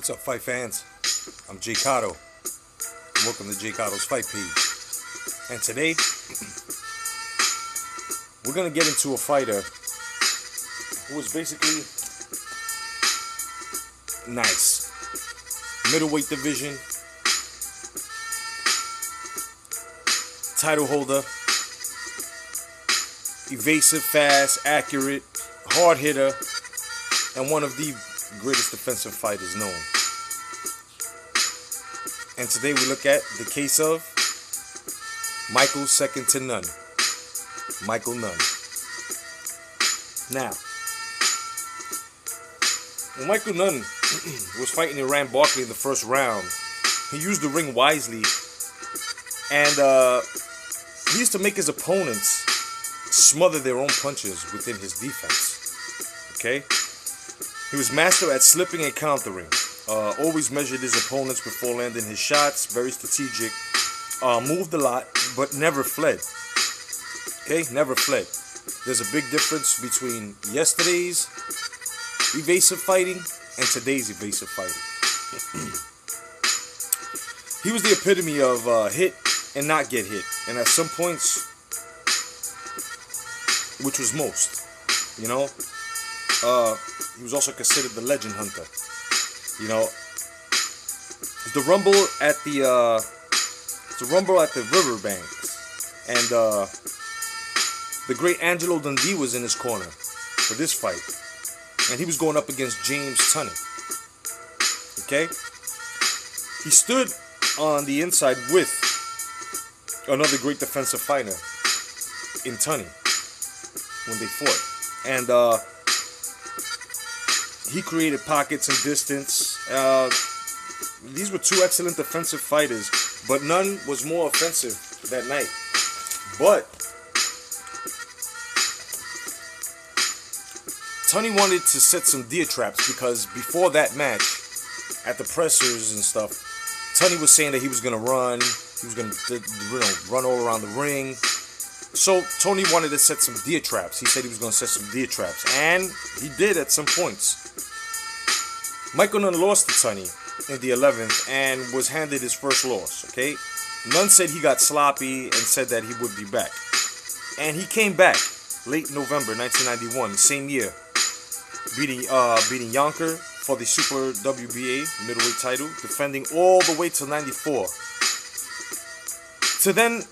What's up, fight fans? I'm J.Cotto. Welcome to J.Cotto's Fight Page. And today, we're going to get into a fighter who was basically nice. Middleweight division, title holder, evasive, fast, accurate, hard hitter, and one of the greatest defensive fighters known. And today we look at the case of Michael second to none. Michael Nunn. Now, when Michael Nunn was fighting Iran Barkley in the first round, he used the ring wisely, and he used to make his opponents smother their own punches within his defense. Okay? He was master at slipping and countering. Always measured his opponents before landing his shots. Very strategic. Moved a lot, but never fled. Okay? Never fled. There's a big difference between yesterday's evasive fighting and today's evasive fighting. He was the epitome of hit and not get hit. And at some points, which was most, you know, he was also considered the legend hunter. You know, the rumble at the riverbanks, and the great Angelo Dundee was in his corner for this fight, and he was going up against James Tunney. Okay, he stood on the inside with another great defensive fighter in Tunney when they fought, and he created pockets and distance. These were two excellent defensive fighters, but Nunn was more offensive that night. But Tunney wanted to set some deer traps, because before that match, at the pressers and stuff, Tunney was saying that he was going to run. He was going to run all around the ring. So Tony wanted to set some deer traps. He said he was going to set some deer traps, and he did at some points. Michael Nunn lost to Tunney in the 11th and was handed his first loss. Okay, Nunn said he got sloppy and said that he would be back, and he came back late November 1991, same year, beating Yonker for the Super WBA middleweight title, defending all the way till 94. To then,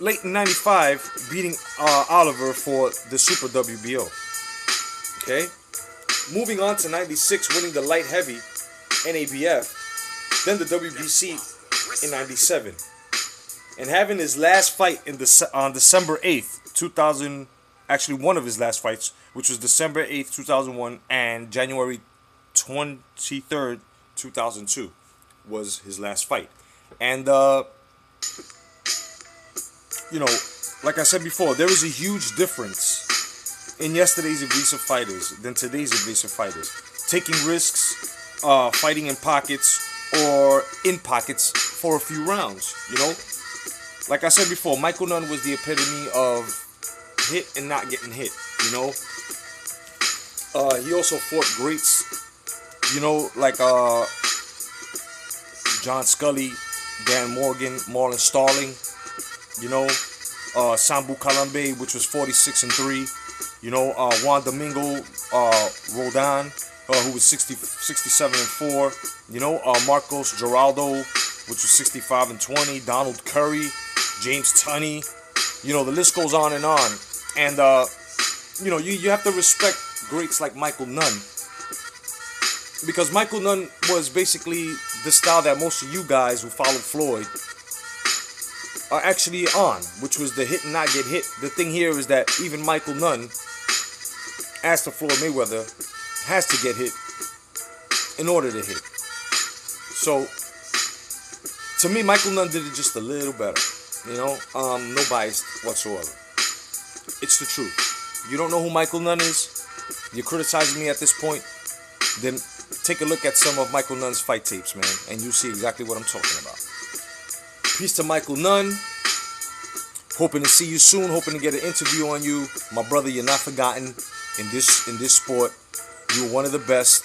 late in 95, beating Oliver for the Super WBO. Okay? Moving on to 96, winning the light heavy NABF, then the WBC in 97. And having his last fight on December 8th, 2000, actually one of his last fights, which was December 8th, 2001, and January 23rd, 2002, was his last fight. And, you know, like I said before, there is a huge difference in yesterday's evasive fighters than today's evasive fighters. Taking risks, fighting in pockets, or in pockets for a few rounds, you know? Like I said before, Michael Nunn was the epitome of hit and not getting hit, you know? He also fought greats, you know, like John Scully, Dan Morgan, Marlon Starling, you know, Sambu Kalambe, which was 46-3. You know, Juan Domingo Roldan, who was 67-4. You know, Marcos Geraldo, which was 65-20. Donald Curry, James Tunney. You know, the list goes on. And, you know, you have to respect greats like Michael Nunn, because Michael Nunn was basically the style that most of you guys who follow Floyd are actually on, which was the hit and not get hit. The thing here is that even Michael Nunn, as to Floyd Mayweather, has to get hit in order to hit. So, to me, Michael Nunn did it just a little better. You know, no bias whatsoever. It's the truth. You don't know who Michael Nunn is? You're criticizing me at this point? Then take a look at some of Michael Nunn's fight tapes, man, and you'll see exactly what I'm talking about. Peace to Michael Nunn. Hoping to see you soon. Hoping to get an interview on you. My brother, you're not forgotten in this sport. You were one of the best.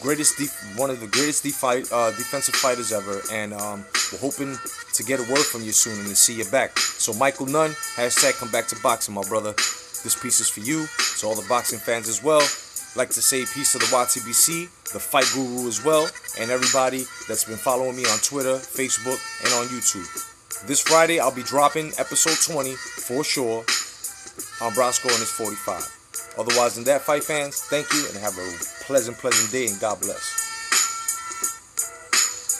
one of the greatest defensive fighters ever, and we're hoping to get a word from you soon and to see you back. So Michael Nunn, hashtag come back to boxing, my brother. This piece is for you, to all the boxing fans as well. Like to say peace to the YTBC, the Fight Guru as well, and everybody that's been following me on Twitter, Facebook, and on YouTube. This Friday, I'll be dropping episode 20 for sure on Brosco and his 45. Otherwise than that, fight fans, thank you and have a pleasant day, and God bless.